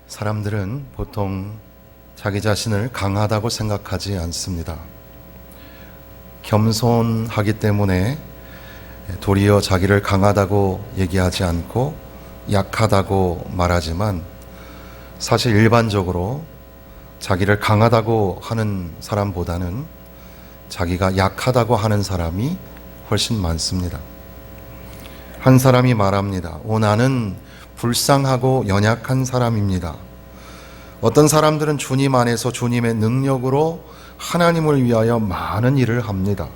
사람들은 보통 자기 자신을 강하다고 생각하지 않습니다. 겸손하기 때문에 도리어 자기를 강하다고 얘기하지 않고 약하다고 말하지만, 사실 일반적으로 자기를 강하다고 하는 사람보다는 자기가 약하다고 하는 사람이 훨씬 많습니다. 한 사람이 말합니다. 나는 불쌍하고 연약한 사람입니다. 어떤 사람들은 주님 안에서 주님의 능력으로 하나님을 위하여 많은 일을 합니다.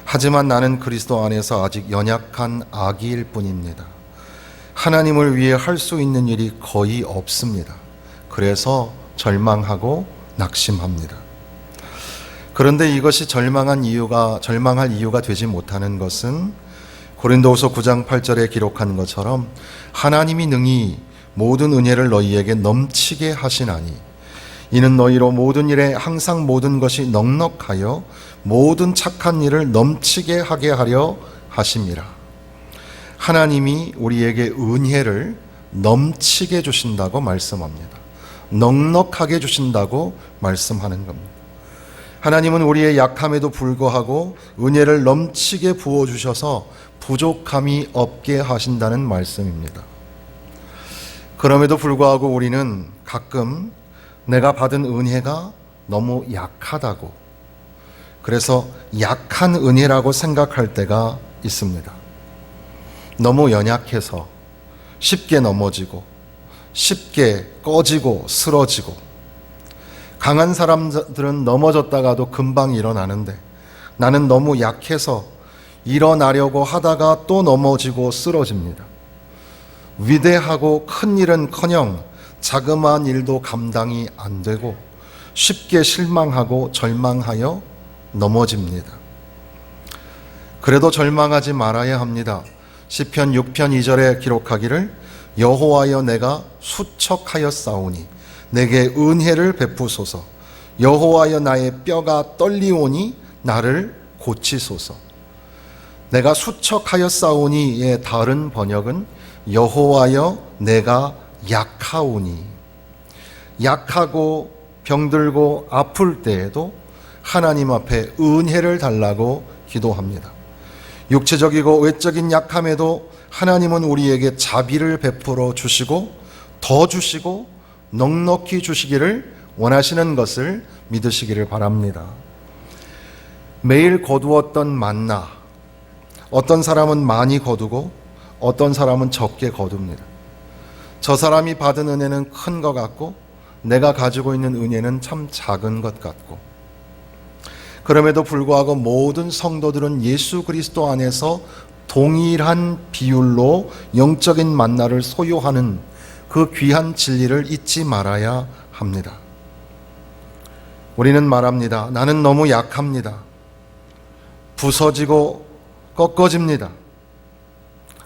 하지만 나는 그리스도 안에서 아직 연약한 아기일 뿐입니다. 하나님을 위해 할 수 있는 일이 거의 없습니다. 그래서 절망하고 낙심합니다. 그런데 이것이 절망할 이유가 되지 못하는 것은 고린도후서 9장 8절에 기록한 것처럼 하나님이 능히 모든 은혜를 너희에게 넘치게 하시나니 이는 너희로 모든 일에 항상 모든 것이 넉넉하여 모든 착한 일을 넘치게 하게 하려 하심이라. 하나님이 우리에게 은혜를 넘치게 주신다고 말씀합니다. 넉넉하게 주신다고 말씀하는 겁니다. 하나님은 우리의 약함에도 불구하고 은혜를 넘치게 부어주셔서 부족함이 없게 하신다는 말씀입니다. 그럼에도 불구하고 우리는 가끔 내가 받은 은혜가 너무 약하다고, 그래서 약한 은혜라고 생각할 때가 있습니다. 너무 연약해서 쉽게 넘어지고 쉽게 꺼지고 쓰러지고, 강한 사람들은 넘어졌다가도 금방 일어나는데 나는 너무 약해서 일어나려고 하다가 또 넘어지고 쓰러집니다. 위대하고 큰 일은커녕 자그마한 일도 감당이 안 되고 쉽게 실망하고 절망하여 넘어집니다. 그래도 절망하지 말아야 합니다. 시편 6편 2절에 기록하기를 여호와여 내가 수척하였사오니 내게 은혜를 베푸소서. 여호와여 나의 뼈가 떨리오니 나를 고치소서. 내가 수척하였사오니의 다른 번역은 여호와여 내가 약하오니, 약하고 병들고 아플 때에도 하나님 앞에 은혜를 달라고 기도합니다. 육체적이고 외적인 약함에도 하나님은 우리에게 자비를 베풀어 주시고 더 주시고 넉넉히 주시기를 원하시는 것을 믿으시기를 바랍니다. 매일 거두었던 만나, 어떤 사람은 많이 거두고 어떤 사람은 적게 거둡니다. 저 사람이 받은 은혜는 큰 것 같고 내가 가지고 있는 은혜는 참 작은 것 같고, 그럼에도 불구하고 모든 성도들은 예수 그리스도 안에서 동일한 비율로 영적인 만나를 소유하는 그 귀한 진리를 잊지 말아야 합니다. 우리는 말합니다. 나는 너무 약합니다. 부서지고 꺾어집니다.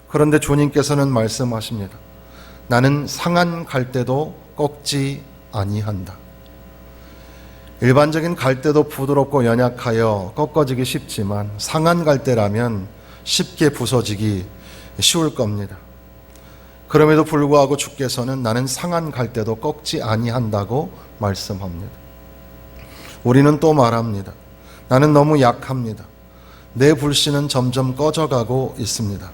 그런데 주님께서는 말씀하십니다. 나는 상한 갈대도 꺾지 아니한다. 일반적인 갈대도 부드럽고 연약하여 꺾어지기 쉽지만 상한 갈대라면 쉽게 부서지기 쉬울 겁니다. 그럼에도 불구하고 주께서는 나는 상한 갈대도 꺾지 아니한다고 말씀합니다. 우리는 또 말합니다. 나는 너무 약합니다. 내 불씨는 점점 꺼져가고 있습니다.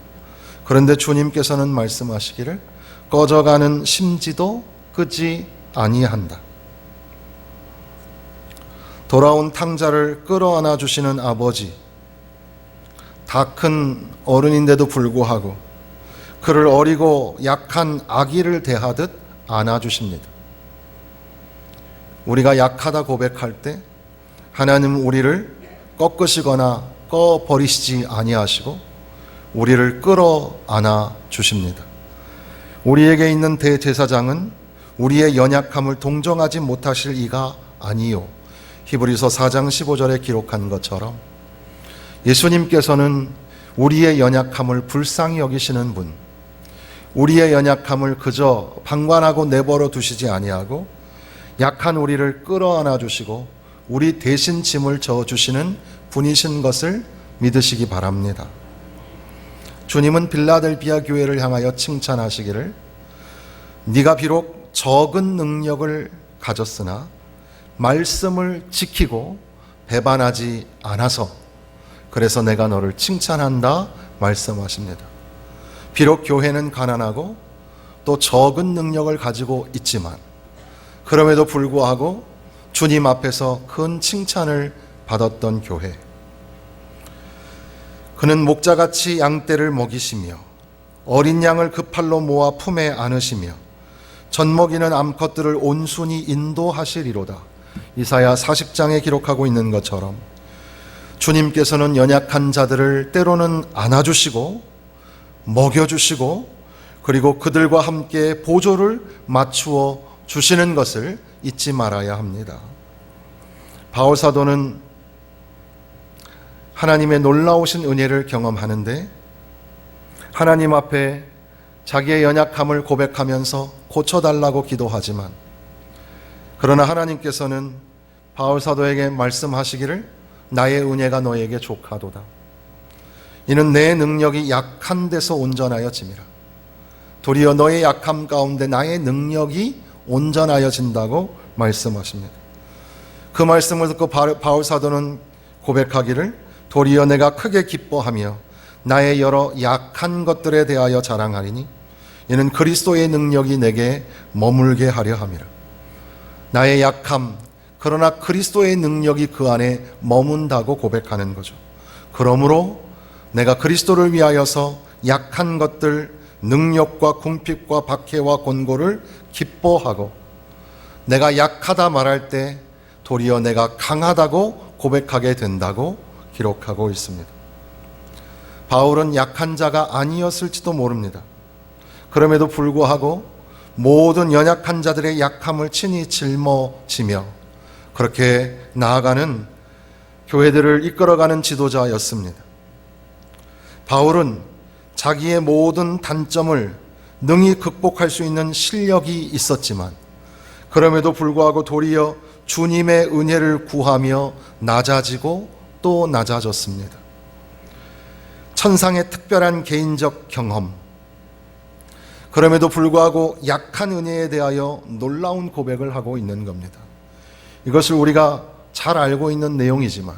그런데 주님께서는 말씀하시기를 꺼져가는 심지도 끄지 아니한다. 돌아온 탕자를 끌어안아 주시는 아버지, 다 큰 어른인데도 불구하고 그를 어리고 약한 아기를 대하듯 안아주십니다. 우리가 약하다 고백할 때 하나님은 우리를 꺾으시거나 꺼버리시지 아니하시고 우리를 끌어안아 주십니다. 우리에게 있는 대제사장은 우리의 연약함을 동정하지 못하실 이가 아니요, 히브리서 4장 15절에 기록한 것처럼 예수님께서는 우리의 연약함을 불쌍히 여기시는 분, 우리의 연약함을 그저 방관하고 내버려 두시지 아니하고 약한 우리를 끌어안아 주시고 우리 대신 짐을 져주시는 분이신 것을 믿으시기 바랍니다. 주님은 빌라델비아 교회를 향하여 칭찬하시기를 네가 비록 적은 능력을 가졌으나 말씀을 지키고 배반하지 않아서 그래서 내가 너를 칭찬한다 말씀하십니다. 비록 교회는 가난하고 또 적은 능력을 가지고 있지만 그럼에도 불구하고 주님 앞에서 큰 칭찬을 받았던 교회. 그는 목자같이 양떼를 먹이시며 어린 양을 그 팔로 모아 품에 안으시며 젖먹이는 암컷들을 온순히 인도하시리로다. 이사야 40장에 기록하고 있는 것처럼 주님께서는 연약한 자들을 때로는 안아주시고 먹여주시고 그리고 그들과 함께 보조를 맞추어 주시는 것을 잊지 말아야 합니다. 바울 사도는 하나님의 놀라우신 은혜를 경험하는데 하나님 앞에 자기의 연약함을 고백하면서 고쳐달라고 기도하지만 그러나 하나님께서는 바울 사도에게 말씀하시기를 나의 은혜가 너에게 족하도다. 이는 내 능력이 약한 데서 온전하여짐이라. 도리어 너의 약함 가운데 나의 능력이 온전하여진다고 말씀하십니다. 그 말씀을 듣고 바울 사도는 고백하기를 도리어 내가 크게 기뻐하며 나의 여러 약한 것들에 대하여 자랑하리니 이는 그리스도의 능력이 내게 머물게 하려 함이라. 나의 약함, 그러나 그리스도의 능력이 그 안에 머문다고 고백하는 거죠. 그러므로 내가 그리스도를 위하여서 약한 것들, 능력과 궁핍과 박해와 곤고를 기뻐하고 내가 약하다 말할 때 도리어 내가 강하다고 고백하게 된다고 기록하고 있습니다. 바울은 약한 자가 아니었을지도 모릅니다. 그럼에도 불구하고 모든 연약한 자들의 약함을 친히 짊어지며 그렇게 나아가는 교회들을 이끌어가는 지도자였습니다. 바울은 자기의 모든 단점을 능히 극복할 수 있는 실력이 있었지만 그럼에도 불구하고 도리어 주님의 은혜를 구하며 낮아지고 또 낮아졌습니다. 천상의 특별한 개인적 경험, 그럼에도 불구하고 약한 은혜에 대하여 놀라운 고백을 하고 있는 겁니다. 이것을 우리가 잘 알고 있는 내용이지만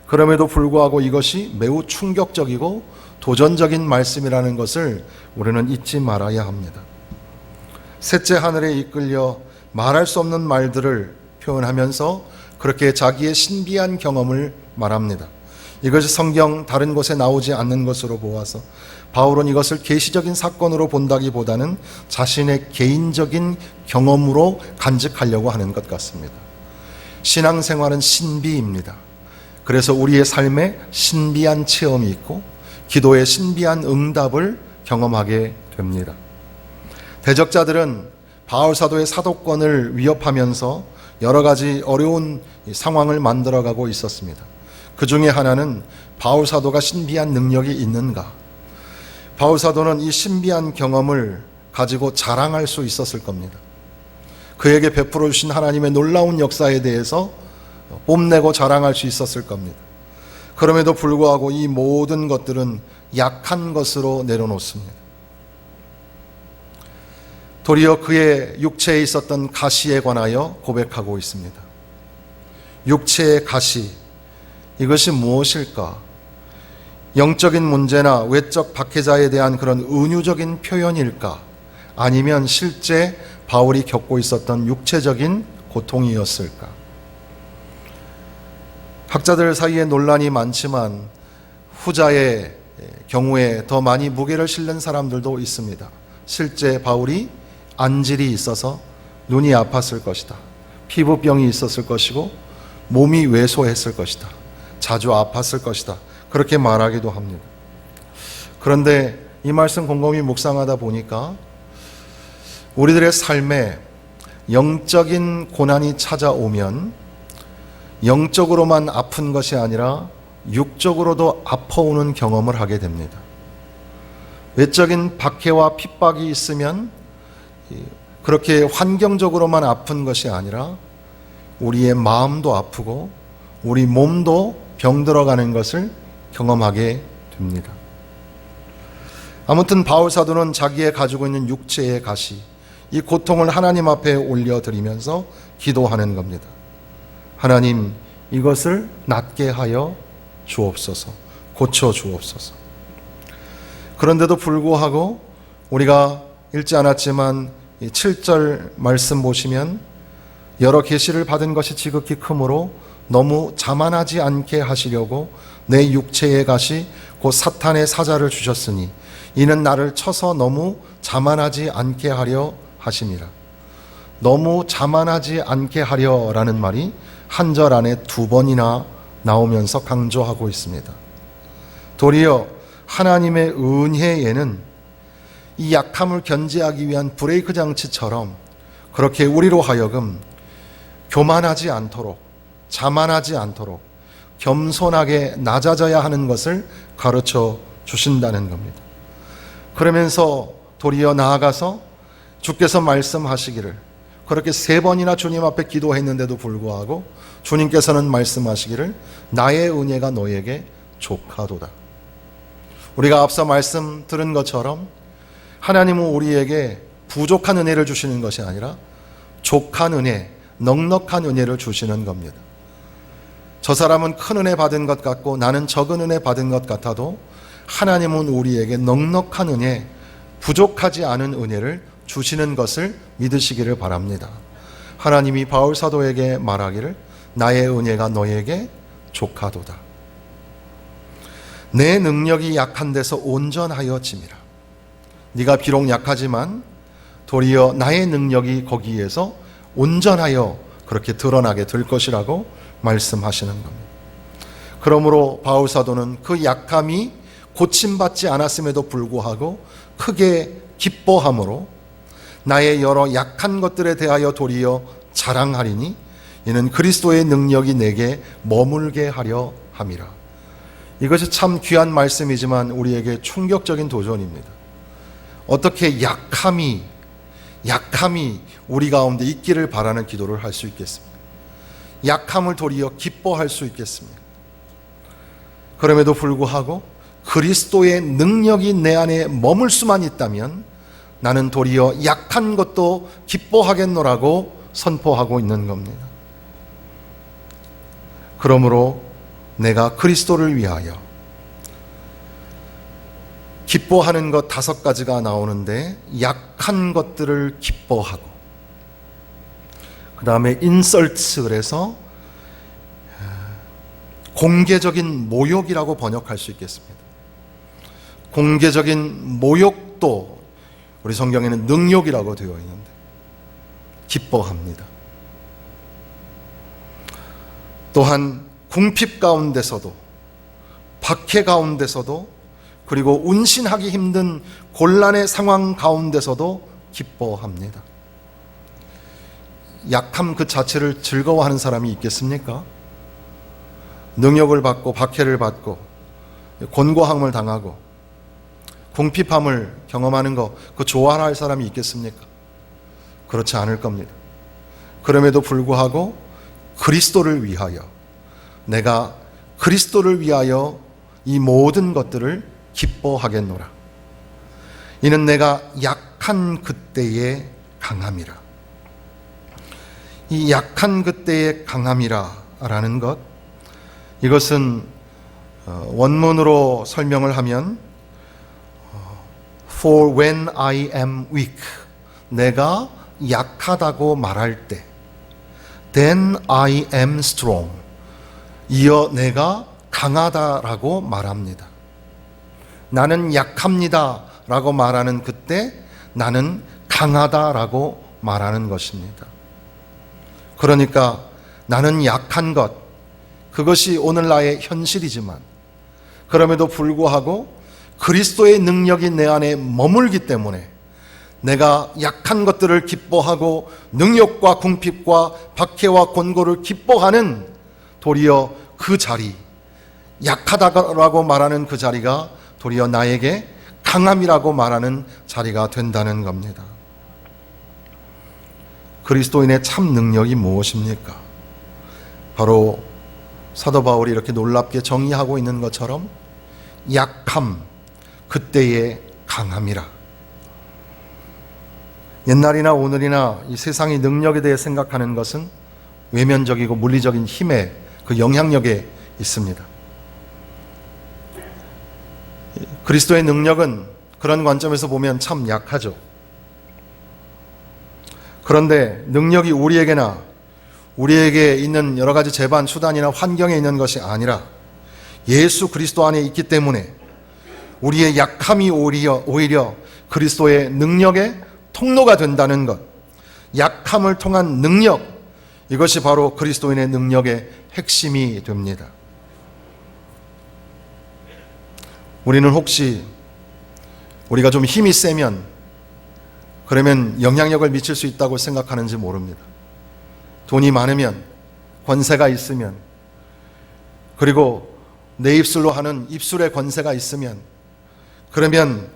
그럼에도 불구하고 이것이 매우 충격적이고 도전적인 말씀이라는 것을 우리는 잊지 말아야 합니다. 셋째 하늘에 이끌려 말할 수 없는 말들을 표현하면서 그렇게 자기의 신비한 경험을 말합니다. 이것이 성경 다른 곳에 나오지 않는 것으로 보아서 바울은 이것을 계시적인 사건으로 본다기보다는 자신의 개인적인 경험으로 간직하려고 하는 것 같습니다. 신앙생활은 신비입니다. 그래서 우리의 삶에 신비한 체험이 있고 기도에 신비한 응답을 경험하게 됩니다. 대적자들은 바울 사도의 사도권을 위협하면서 여러 가지 어려운 상황을 만들어가고 있었습니다. 그 중에 하나는 바울 사도가 신비한 능력이 있는가? 바울 사도는 이 신비한 경험을 가지고 자랑할 수 있었을 겁니다. 그에게 베풀어 주신 하나님의 놀라운 역사에 대해서 뽐내고 자랑할 수 있었을 겁니다. 그럼에도 불구하고 이 모든 것들은 약한 것으로 내려놓습니다. 도리어 그의 육체에 있었던 가시에 관하여 고백하고 있습니다. 육체의 가시, 이것이 무엇일까? 영적인 문제나 외적 박해자에 대한 그런 은유적인 표현일까? 아니면 실제 바울이 겪고 있었던 육체적인 고통이었을까? 학자들 사이에 논란이 많지만 후자의 경우에 더 많이 무게를 실는 사람들도 있습니다. 실제 바울이 안질이 있어서 눈이 아팠을 것이다. 피부병이 있었을 것이고 몸이 왜소했을 것이다. 자주 아팠을 것이다. 그렇게 말하기도 합니다. 그런데 이 말씀 곰곰이 묵상하다 보니까 우리들의 삶에 영적인 고난이 찾아오면 영적으로만 아픈 것이 아니라 육적으로도 아파오는 경험을 하게 됩니다. 외적인 박해와 핍박이 있으면 그렇게 환경적으로만 아픈 것이 아니라 우리의 마음도 아프고 우리 몸도 병들어가는 것을 경험하게 됩니다. 아무튼 바울 사도는 자기의 가지고 있는 육체의 가시, 이 고통을 하나님 앞에 올려드리면서 기도하는 겁니다. 하나님, 이것을 낫게 하여 주옵소서, 고쳐 주옵소서. 그런데도 불구하고 우리가 읽지 않았지만 이 7절 말씀 보시면 여러 계시를 받은 것이 지극히 크므로 너무 자만하지 않게 하시려고 내 육체의 가시 곧 사탄의 사자를 주셨으니 이는 나를 쳐서 너무 자만하지 않게 하려 하심이라. 너무 자만하지 않게 하려라는 말이 한 절 안에 2번이나 나오면서 강조하고 있습니다. 도리어 하나님의 은혜에는 이 약함을 견제하기 위한 브레이크 장치처럼 그렇게 우리로 하여금 교만하지 않도록, 자만하지 않도록 겸손하게 낮아져야 하는 것을 가르쳐 주신다는 겁니다. 그러면서 도리어 나아가서 주께서 말씀하시기를, 그렇게 3번이나 주님 앞에 기도했는데도 불구하고 주님께서는 말씀하시기를 나의 은혜가 너에게 족하도다. 우리가 앞서 말씀 들은 것처럼 하나님은 우리에게 부족한 은혜를 주시는 것이 아니라 족한 은혜, 넉넉한 은혜를 주시는 겁니다. 저 사람은 큰 은혜 받은 것 같고 나는 적은 은혜 받은 것 같아도 하나님은 우리에게 넉넉한 은혜, 부족하지 않은 은혜를 주시는 것을 믿으시기를 바랍니다. 하나님이 바울 사도에게 말하기를 나의 은혜가 너에게 족하도다. 내 능력이 약한 데서 온전하여 짐이라. 네가 비록 약하지만 도리어 나의 능력이 거기에서 온전하여 그렇게 드러나게 될 것이라고 말씀하시는 겁니다. 그러므로 바울 사도는 그 약함이 고침받지 않았음에도 불구하고 크게 기뻐함으로 나의 여러 약한 것들에 대하여 도리어 자랑하리니 이는 그리스도의 능력이 내게 머물게 하려 함이라. 이것이 참 귀한 말씀이지만 우리에게 충격적인 도전입니다. 어떻게 약함이 우리 가운데 있기를 바라는 기도를 할 수 있겠습니까? 약함을 도리어 기뻐할 수 있겠습니까? 그럼에도 불구하고 그리스도의 능력이 내 안에 머물 수만 있다면 나는 도리어 약한 것도 기뻐하겠노라고 선포하고 있는 겁니다. 그러므로 내가 그리스도를 위하여 기뻐하는 것 5가지가 나오는데 약한 것들을 기뻐하고, 그 다음에 인설트, 그래서 공개적인 모욕이라고 번역할 수 있겠습니다. 공개적인 모욕도 우리 성경에는 능욕이라고 되어 있는데 기뻐합니다. 또한 궁핍 가운데서도, 박해 가운데서도, 그리고 운신하기 힘든 곤란의 상황 가운데서도 기뻐합니다. 약함 그 자체를 즐거워하는 사람이 있겠습니까? 능욕을 받고 박해를 받고 곤고함을 당하고 궁핍함을 경험하는 거, 그 좋아할 사람이 있겠습니까? 그렇지 않을 겁니다. 그럼에도 불구하고 그리스도를 위하여, 내가 그리스도를 위하여 이 모든 것들을 기뻐하겠노라. 이는 내가 약한 그때의 강함이라. 이 약한 그때의 강함이라 라는 것, 이것은 원문으로 설명을 하면 For when I am weak, 내가 약하다고 말할 때, Then I am strong, 이어 내가 강하다라고 말합니다. 나는 약합니다 라고 말하는 그때 나는 강하다라고 말하는 것입니다. 그러니까 나는 약한 것, 그것이 오늘 나의 현실이지만 그럼에도 불구하고 그리스도의 능력이 내 안에 머물기 때문에 내가 약한 것들을 기뻐하고 능력과 궁핍과 박해와 곤고를 기뻐하는, 도리어 그 자리, 약하다라고 말하는 그 자리가 도리어 나에게 강함이라고 말하는 자리가 된다는 겁니다. 그리스도인의 참 능력이 무엇입니까? 바로 사도 바울이 이렇게 놀랍게 정의하고 있는 것처럼 약함, 그때의 강함이라. 옛날이나 오늘이나 이 세상의 능력에 대해 생각하는 것은 외면적이고 물리적인 힘의 그 영향력에 있습니다. 그리스도의 능력은 그런 관점에서 보면 참 약하죠. 그런데 능력이 우리에게 있는 여러 가지 재반, 수단이나 환경에 있는 것이 아니라 예수 그리스도 안에 있기 때문에 우리의 약함이 오히려 그리스도의 능력의 통로가 된다는 것, 약함을 통한 능력, 이것이 바로 그리스도인의 능력의 핵심이 됩니다. 우리는 혹시 우리가 좀 힘이 세면 그러면 영향력을 미칠 수 있다고 생각하는지 모릅니다. 돈이 많으면, 권세가 있으면, 그리고 내 입술로 하는 입술의 권세가 있으면, 그러면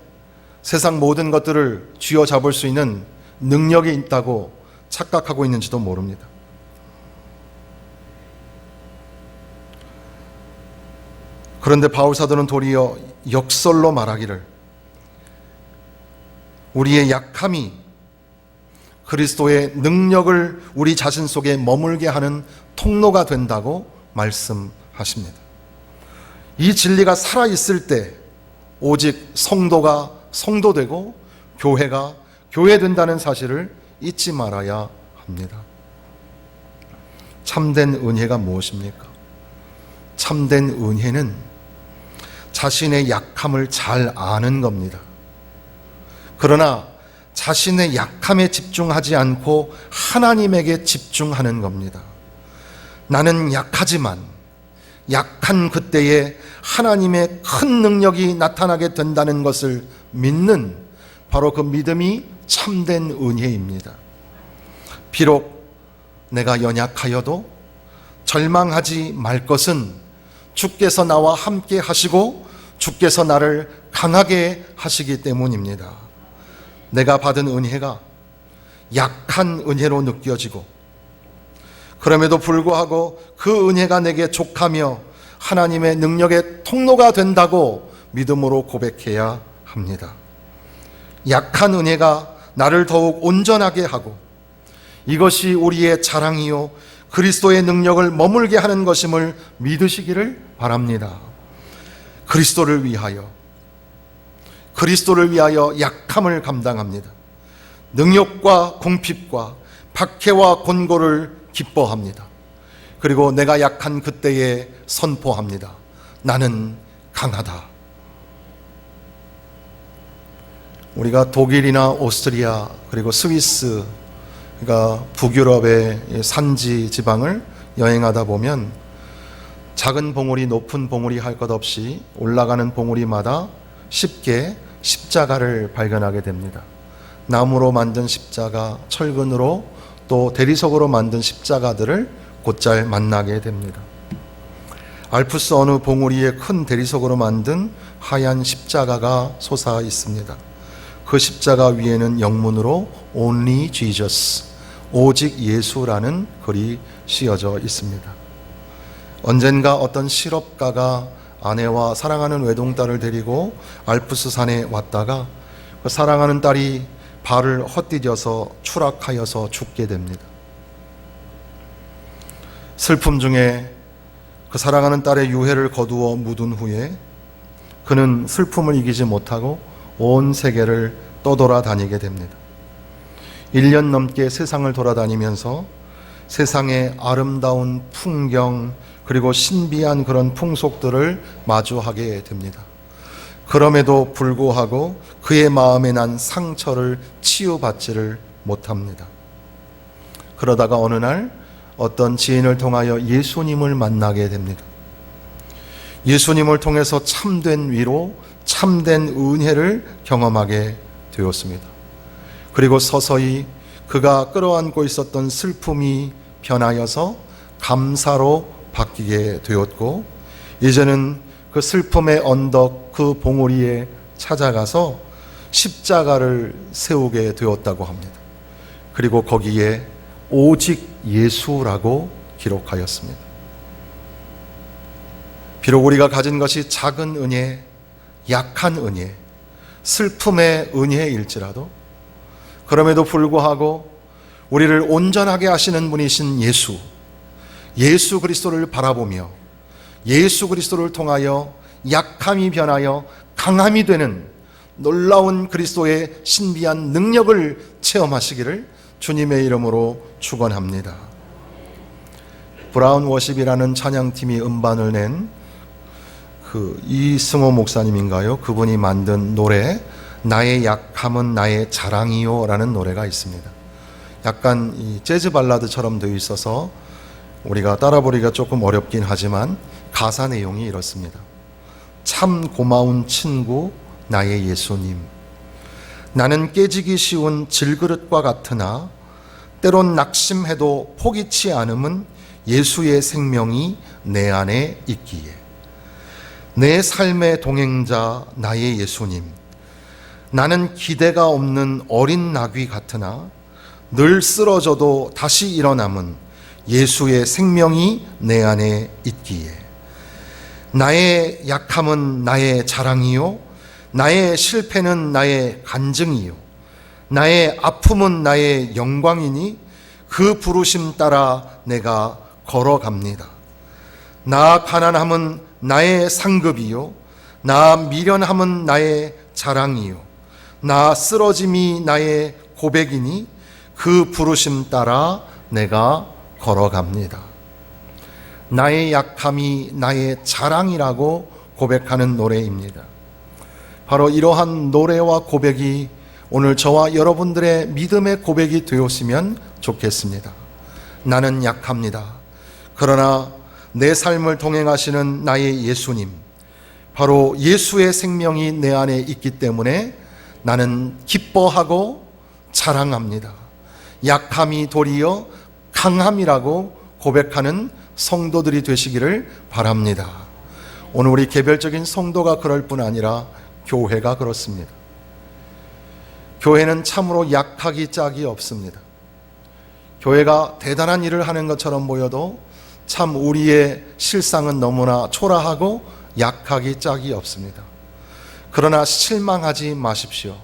세상 모든 것들을 쥐어잡을 수 있는 능력이 있다고 착각하고 있는지도 모릅니다. 그런데 바울사도는 도리어 역설로 말하기를 우리의 약함이 그리스도의 능력을 우리 자신 속에 머물게 하는 통로가 된다고 말씀하십니다. 이 진리가 살아있을 때 오직 성도가 성도되고 교회가 교회된다는 사실을 잊지 말아야 합니다. 참된 은혜가 무엇입니까? 참된 은혜는 자신의 약함을 잘 아는 겁니다. 그러나 자신의 약함에 집중하지 않고 하나님에게 집중하는 겁니다. 나는 약하지만 약한 그때에 하나님의 큰 능력이 나타나게 된다는 것을 믿는 바로 그 믿음이 참된 은혜입니다. 비록 내가 연약하여도 절망하지 말 것은 주께서 나와 함께 하시고 주께서 나를 강하게 하시기 때문입니다. 내가 받은 은혜가 약한 은혜로 느껴지고 그럼에도 불구하고 그 은혜가 내게 족하며 하나님의 능력의 통로가 된다고 믿음으로 고백해야 합니다. 약한 은혜가 나를 더욱 온전하게 하고 이것이 우리의 자랑이요 그리스도의 능력을 머물게 하는 것임을 믿으시기를 바랍니다. 그리스도를 위하여 약함을 감당합니다. 능욕과 궁핍과 박해와 곤고를 기뻐합니다. 그리고 내가 약한 그때에 선포합니다. 나는 강하다. 우리가 독일이나 오스트리아 그리고 스위스, 그러니까 북유럽의 산지 지방을 여행하다 보면 작은 봉우리, 높은 봉우리 할 것 없이 올라가는 봉우리마다 쉽게 십자가를 발견하게 됩니다. 나무로 만든 십자가, 철근으로 또 대리석으로 만든 십자가들을 곧잘 만나게 됩니다. 알프스 어느 봉우리에 큰 대리석으로 만든 하얀 십자가가 솟아 있습니다. 그 십자가 위에는 영문으로 Only Jesus, 오직 예수라는 글이 씌어져 있습니다. 언젠가 어떤 실업가가 아내와 사랑하는 외동딸을 데리고 알프스 산에 왔다가 그 사랑하는 딸이 발을 헛디뎌서 추락하여서 죽게 됩니다. 슬픔 중에 그 사랑하는 딸의 유해를 거두어 묻은 후에 그는 슬픔을 이기지 못하고 온 세계를 떠돌아다니게 됩니다. 1년 넘게 세상을 돌아다니면서 세상의 아름다운 풍경 그리고 신비한 그런 풍속들을 마주하게 됩니다. 그럼에도 불구하고 그의 마음에 난 상처를 치유받지를 못합니다. 그러다가 어느 날 어떤 지인을 통하여 예수님을 만나게 됩니다. 예수님을 통해서 참된 위로, 참된 은혜를 경험하게 되었습니다. 그리고 서서히 그가 끌어안고 있었던 슬픔이 변하여서 감사로 바뀌게 되었고 이제는 그 슬픔의 언덕, 그 봉우리에 찾아가서 십자가를 세우게 되었다고 합니다. 그리고 거기에 오직 예수라고 기록하였습니다. 비록 우리가 가진 것이 작은 은혜, 약한 은혜, 슬픔의 은혜일지라도 그럼에도 불구하고 우리를 온전하게 하시는 분이신 예수 그리스도를 바라보며 예수 그리스도를 통하여 약함이 변하여 강함이 되는 놀라운 그리스도의 신비한 능력을 체험하시기를 주님의 이름으로 축원합니다. 브라운 워십이라는 찬양팀이 음반을 낸 이승호 목사님인가요? 그분이 만든 노래 나의 약함은 나의 자랑이요 라는 노래가 있습니다. 약간 이 재즈 발라드처럼 되어 있어서 우리가 따라 부르기가 조금 어렵긴 하지만 가사 내용이 이렇습니다. 참 고마운 친구 나의 예수님, 나는 깨지기 쉬운 질그릇과 같으나 때론 낙심해도 포기치 않음은 예수의 생명이 내 안에 있기에. 내 삶의 동행자 나의 예수님, 나는 기대가 없는 어린 나귀 같으나 늘 쓰러져도 다시 일어남은 예수의 생명이 내 안에 있기에. 나의 약함은 나의 자랑이요, 나의 실패는 나의 간증이요, 나의 아픔은 나의 영광이니 그 부르심 따라 내가 걸어갑니다. 나 가난함은 나의 상급이요, 나 미련함은 나의 자랑이요, 나 쓰러짐이 나의 고백이니 그 부르심 따라 내가 걸어갑니다. 나의 약함이 나의 자랑이라고 고백하는 노래입니다. 바로 이러한 노래와 고백이 오늘 저와 여러분들의 믿음의 고백이 되었으면 좋겠습니다. 나는 약합니다. 그러나 내 삶을 동행하시는 나의 예수님, 바로 예수의 생명이 내 안에 있기 때문에 나는 기뻐하고 자랑합니다. 약함이 도리어 강함이라고 고백하는 성도들이 되시기를 바랍니다. 오늘 우리 개별적인 성도가 그럴 뿐 아니라 교회가 그렇습니다. 교회는 참으로 약하기 짝이 없습니다. 교회가 대단한 일을 하는 것처럼 보여도 참 우리의 실상은 너무나 초라하고 약하기 짝이 없습니다. 그러나 실망하지 마십시오.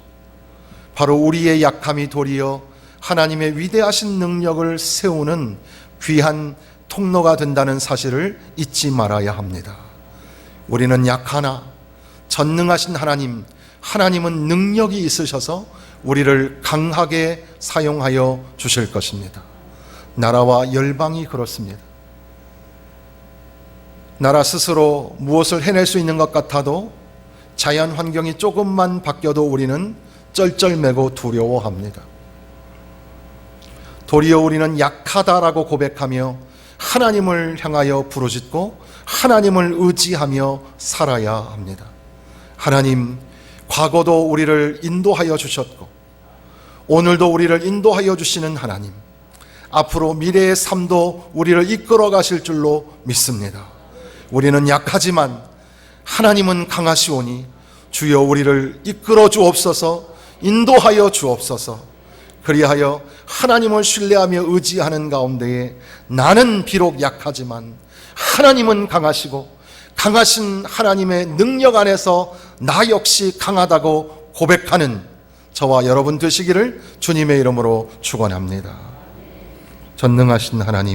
바로 우리의 약함이 도리어 하나님의 위대하신 능력을 세우는 귀한 통로가 된다는 사실을 잊지 말아야 합니다. 우리는 약하나 전능하신 하나님은 능력이 있으셔서 우리를 강하게 사용하여 주실 것입니다. 나라와 열방이 그렇습니다. 나라 스스로 무엇을 해낼 수 있는 것 같아도 자연 환경이 조금만 바뀌어도 우리는 쩔쩔매고 두려워합니다. 도리어 우리는 약하다라고 고백하며 하나님을 향하여 부르짖고 하나님을 의지하며 살아야 합니다. 하나님, 과거도 우리를 인도하여 주셨고 오늘도 우리를 인도하여 주시는 하나님, 앞으로 미래의 삶도 우리를 이끌어 가실 줄로 믿습니다. 우리는 약하지만 하나님은 강하시오니 주여 우리를 이끌어 주옵소서, 인도하여 주옵소서. 그리하여 하나님을 신뢰하며 의지하는 가운데에 나는 비록 약하지만 하나님은 강하시고 강하신 하나님의 능력 안에서 나 역시 강하다고 고백하는 저와 여러분 되시기를 주님의 이름으로 축원합니다. 전능하신 하나님,